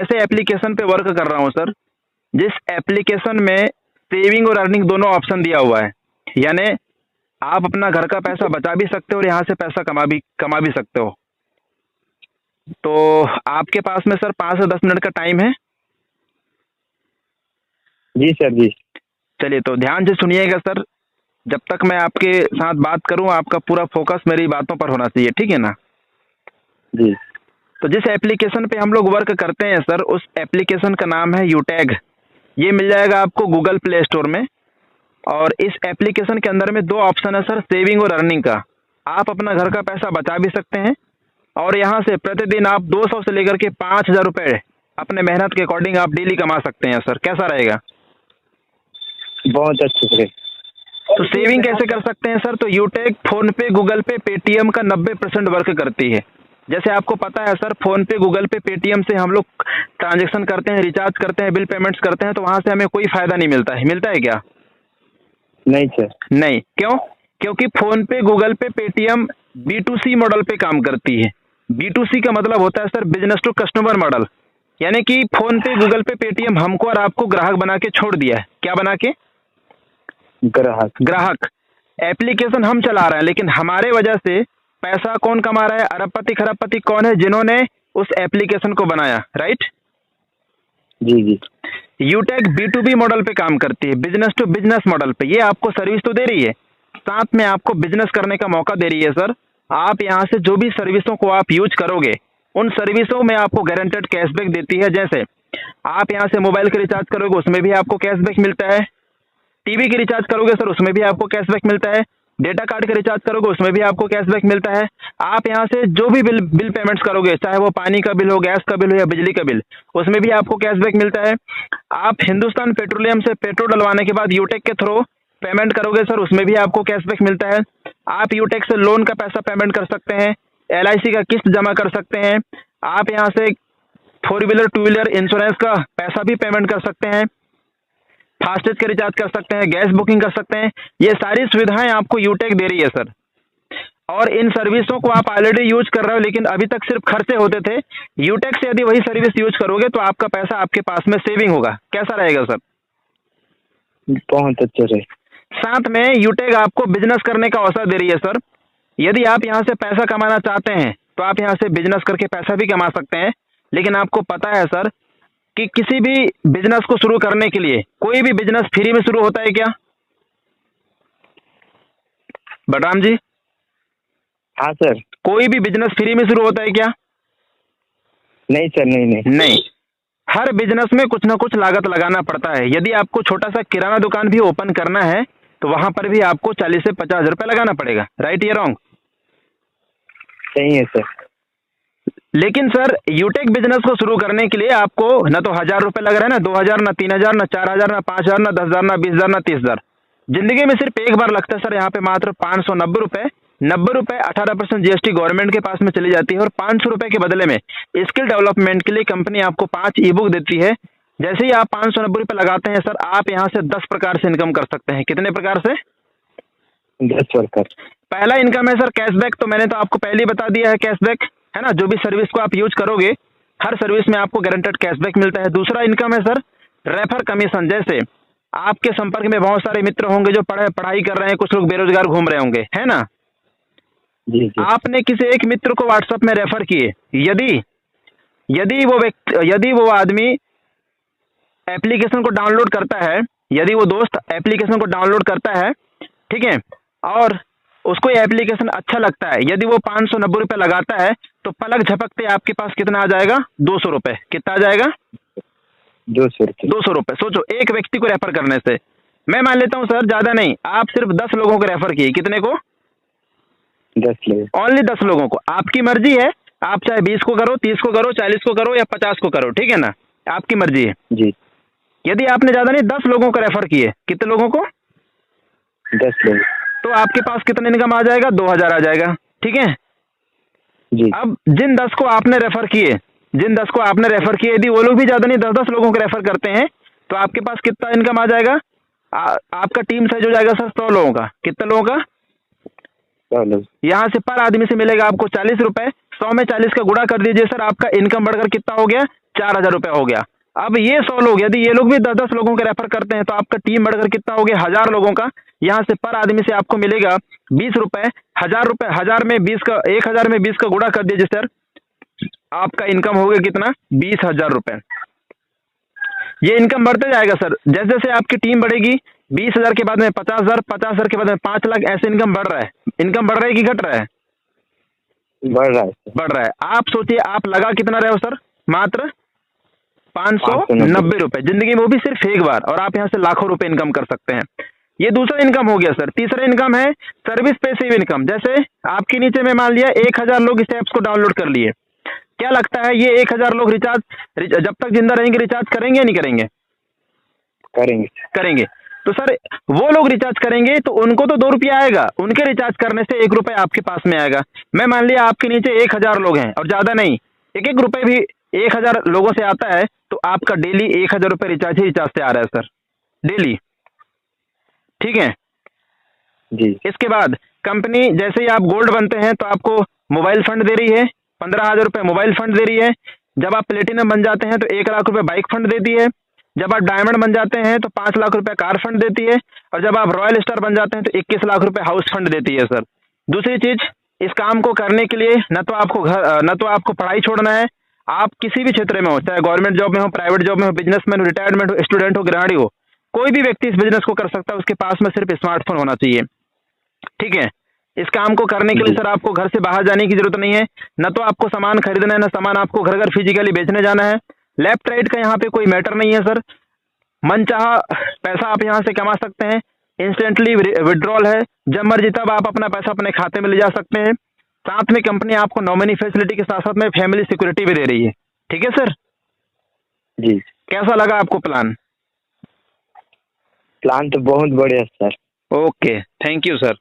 ऐसे एप्लीकेशन पे वर्क कर रहा हूँ सर, जिस एप्लीकेशन में सेविंग और अर्निंग दोनों ऑप्शन दिया हुआ है। यानी आप अपना घर का पैसा बचा भी सकते हो और यहाँ से पैसा कमा भी सकते हो। तो आपके पास में सर 5 से 10 मिनट का टाइम है? जी सर जी। चलिए तो ध्यान से सुनिएगा सर। जब तक मैं आपके साथ बात करूं आपका पूरा फोकस मेरी बातों पर होना चाहिए, ठीक है ना? जी। तो जिस एप्लीकेशन पे हम लोग वर्क करते हैं सर, उस एप्लीकेशन का नाम है यूटैग। ये मिल जाएगा आपको गूगल प्ले स्टोर में। और इस एप्लीकेशन के अंदर में 2 ऑप्शन है सर, सेविंग और अर्निंग का। आप अपना घर का पैसा बचा भी सकते हैं और यहाँ से प्रतिदिन आप 200 से लेकर के 5,000 रुपये अपने मेहनत के अकॉर्डिंग आप डेली कमा सकते हैं सर। कैसा रहेगा? बहुत अच्छे से। तो सेविंग कैसे कर सकते हैं सर? तो यूटेक फोन पे, गूगल पे, पेटीएम का 90% वर्क करती है। जैसे आपको पता है सर, फोन पे, गूगल पे, पेटीएम से हम लोग ट्रांजेक्शन करते हैं, रिचार्ज करते हैं, बिल पेमेंट्स करते हैं, तो वहां से हमें कोई फायदा नहीं मिलता है। मिलता है क्या? नहीं सर। नहीं। क्यों? क्योंकि फोन पे, गूगल पे, पेटीएम B2C मॉडल पे काम करती है। B2C का मतलब होता है sir business to customer model. यानी कि फोन पे, गूगल पे, पेटीएम हमको और आपको ग्राहक बना के छोड़ दिया है। क्या बना के? ग्राहक। एप्लीकेशन हम चला रहे हैं, लेकिन हमारे वजह से पैसा कौन कमा रहा है? अरबपति खरबपति कौन है? जिन्होंने उस एप्लीकेशन को बनाया, राइट? जी जी। यूटेक B2B मॉडल पे काम करती है, बिजनेस टू बिजनेस मॉडल पे। ये आपको सर्विस तो दे रही है, साथ में आपको बिजनेस करने का मौका दे रही है सर। आप यहाँ से जो भी सर्विसों को आप यूज करोगे, उन सर्विसों में आपको गारंटेड कैशबैक देती है। जैसे आप यहाँ से मोबाइल का रिचार्ज करोगे, उसमें भी आपको कैशबैक मिलता है। टीवी के रिचार्ज करोगे सर, उसमें भी आपको कैशबैक मिलता है। डेटा कार्ड का रिचार्ज करोगे, उसमें भी आपको कैशबैक मिलता है। आप यहाँ से जो भी बिल पेमेंट्स करोगे, चाहे वो पानी का बिल हो, गैस का बिल हो या बिजली का बिल, उसमें भी आपको कैशबैक मिलता है। आप हिंदुस्तान पेट्रोलियम से पेट्रोल डलवाने के बाद यूटेक के थ्रू पेमेंट करोगे सर, उसमें भी आपको कैशबैक मिलता है। आप यूटेक से लोन का पैसा पेमेंट कर सकते हैं, LIC का किस्त जमा कर सकते हैं। आप यहाँ से 4 व्हीलर 2 व्हीलर इंश्योरेंस का पैसा भी पेमेंट कर सकते हैं, फास्टेज का रिचार्ज कर सकते हैं, गैस बुकिंग कर सकते हैं। ये सारी सुविधाएं आपको यूटेक दे रही है सर। और इन सर्विसों को आप ऑलरेडी यूज कर रहे हो, लेकिन अभी तक सिर्फ खर्चे होते थे। यूटेक से यदि वही सर्विस यूज करोगे तो आपका पैसा आपके पास में सेविंग होगा। कैसा रहेगा सर? बहुत अच्छे से। साथ में यूटेक आपको बिजनेस करने का अवसर दे रही है सर। यदि आप यहाँ से पैसा कमाना चाहते हैं तो आप यहाँ से बिजनेस करके पैसा भी कमा सकते हैं। लेकिन आपको पता है सर कि किसी भी बिजनेस को शुरू करने के लिए कोई भी बिजनेस फ्री में शुरू होता है क्या? बलराम जी, हाँ सर। कोई भी बिजनेस फ्री में शुरू होता है क्या? नहीं सर, नहीं नहीं नहीं। हर बिजनेस में कुछ ना कुछ लागत लगाना पड़ता है। यदि आपको छोटा सा किराना दुकान भी ओपन करना है तो वहां पर भी आपको 40 से 50 रुपए लगाना पड़ेगा, राइट या रॉन्ग? सही है सर। लेकिन सर यूटेक बिजनेस को शुरू करने के लिए आपको न तो 1,000 रुपए लग रहे हैं, ना 2,000, ना 3,000, ना 4,000, ना 5,000, ना 10,000, ना 20,000, ना 30,000। जिंदगी में सिर्फ एक बार लगता है सर। यहाँ पे मात्र 590 रुपए, 90 रुपए 18% GST गवर्नमेंट के पास में चली जाती है। और 500 रुपए के बदले में स्किल डेवलपमेंट के लिए कंपनी आपको 5 ई-बुक देती है। जैसे ही आप 590 रुपए लगाते हैं सर, आप यहाँ से 10 प्रकार से इनकम कर सकते हैं। कितने प्रकार से? 10 प्रकार। पहला इनकम है सर कैशबैक। तो मैंने तो आपको पहले ही बता दिया है, कैशबैक है ना। जो भी सर्विस को आप यूज करोगे, हर सर्विस में आपको गारंटेड कैशबैक मिलता है। दूसरा इनकम है सर रेफर कमीशन। जैसे आपके संपर्क में बहुत सारे मित्र होंगे जो पढ़ाई कर रहे हैं, कुछ लोग बेरोजगार घूम रहे होंगे, है ना। जी जी। आपने किसी एक मित्र को व्हाट्सएप में रेफर किए, यदि वो आदमी एप्लीकेशन को डाउनलोड करता है, यदि वो दोस्त एप्लीकेशन को डाउनलोड करता है, ठीक है, और उसको ये एप्लीकेशन अच्छा लगता है, यदि वो 590 रुपए लगाता है तो पलक झपकते आपके पास कितना आ जाएगा? 200 रुपए। कितना आ जाएगा? 200 रुपये। 200 रुपए। सोचो, एक व्यक्ति को रेफर करने से, मैं मान लेता हूं सर ज्यादा नहीं, आप सिर्फ 10 लोगों को रेफर किए। कितने को? 10 लोग। ओनली 10 लोगों को। आपकी मर्जी है, आप चाहे 20 को करो, 30 को करो, 40 को करो या 50 को करो, ठीक है ना, आपकी मर्जी है। जी। यदि आपने ज्यादा नहीं 10 लोगों को रेफर किए, कितने लोगों को? 10 लोग। तो आपके पास कितना इनकम आ जाएगा? 2,000 आ जाएगा, ठीक है जी। अब जिन 10 को आपने रेफर किए, यदि वो लोग भी ज्यादा नहीं 10-10 लोगों को रेफर करते हैं तो आपके पास कितना इनकम आ जाएगा? आपका टीम साइज हो जाएगा सर 100 लोगों का। कितने लोगों का? 100 लोग। यहाँ से पर आदमी से मिलेगा आपको 40 रुपए। 100 में 40 का गुणा कर दीजिए सर, आपका इनकम बढ़कर कितना हो गया? 4,000 रुपये हो गया। अब ये 100 लोग, यदि ये लोग भी 10-10 लोगों के रेफर करते हैं तो आपका टीम बढ़कर कितना हो गया, 1000 लोगों का। यहाँ से पर आदमी से आपको मिलेगा 20 रुपये। 1000 रुपये, 1000 में 20 का, 1000 में 20 का गुणा कर दीजिए सर, आपका इनकम हो गया कितना, 20,000 रुपये। ये इनकम बढ़ते जाएगा सर, जैसे जैसे आपकी टीम बढ़ेगी 20,000 के बाद में 50,000, 50,000 के बाद में 5 लाख, ऐसे इनकम बढ़ रहा है। इनकम बढ़ रहा है कि घट रहा है? बढ़ रहा है सर। बढ़ रहा है। आप सोचिए, आप लगा कितना रहे हो सर, मात्र 590 रुपये जिंदगी में, वो भी सिर्फ एक बार, और आप यहाँ से लाखों रुपए इनकम कर सकते हैं। ये दूसरा इनकम हो गया सर। तीसरा इनकम है सर्विस पैसिव इनकम। जैसे आपके नीचे में मान लिया 1000 लोग इस ऐप्स को डाउनलोड कर लिए, क्या लगता है ये 1000 लोग रिचार्ज जब तक जिंदा रहेंगे रिचार्ज करेंगे या नहीं करेंगे? करेंगे। करेंगे। तो सर वो लोग रिचार्ज करेंगे तो उनको तो 2 रुपया आएगा, उनके रिचार्ज करने से 1 रुपये आपके पास में आएगा। मैं मान लिया आपके नीचे 1000 लोग हैं और ज़्यादा नहीं, 1-1 रुपये भी 1000 लोगों से आता है तो आपका डेली 1000 रुपये रिचार्ज ही रिचार्ज से आ रहा है सर, डेली। ठीक है जी। इसके बाद कंपनी, जैसे ही आप गोल्ड बनते हैं तो आपको मोबाइल फंड दे रही है, 15,000 रुपये मोबाइल फंड दे रही है। जब आप प्लेटिनम बन जाते हैं तो 1 लाख रुपये बाइक फंड देती है। जब आप डायमंड बन जाते हैं तो 5 लाख रुपये कार फंड देती है। और जब आप रॉयल स्टार बन जाते हैं तो 21 लाख रुपये हाउस फंड देती है सर। दूसरी चीज, इस काम को करने के लिए न तो आपको पढ़ाई छोड़ना है। आप किसी भी क्षेत्र में हो, चाहे गवर्नमेंट जॉब में हो, प्राइवेट जॉब में हो, बिजनेसमैन हो, रिटायरमेंट हो, स्टूडेंट हो, गृहिणी हो, कोई भी व्यक्ति इस बिजनेस को कर सकता है। उसके पास में सिर्फ स्मार्टफोन होना चाहिए। ठीक है, इस काम को करने के लिए सर आपको घर से बाहर जाने की जरूरत नहीं है, न तो आपको सामान खरीदना है, न सामान आपको घर घर फिजिकली बेचने जाना है। लेफ्ट राइट का यहाँ पे कोई मैटर नहीं है सर। मनचाहा पैसा आप यहाँ से कमा सकते हैं, इंस्टेंटली विड्रॉल है, जब मर्जी तब आप अपना पैसा अपने खाते में ले जा सकते हैं। साथ में कंपनी आपको नॉमिनी फैसिलिटी के साथ साथ में फैमिली सिक्योरिटी भी दे रही है। ठीक है सर जी। कैसा लगा आपको प्लान? प्लान तो बहुत बढ़िया sir. Okay, thank you sir.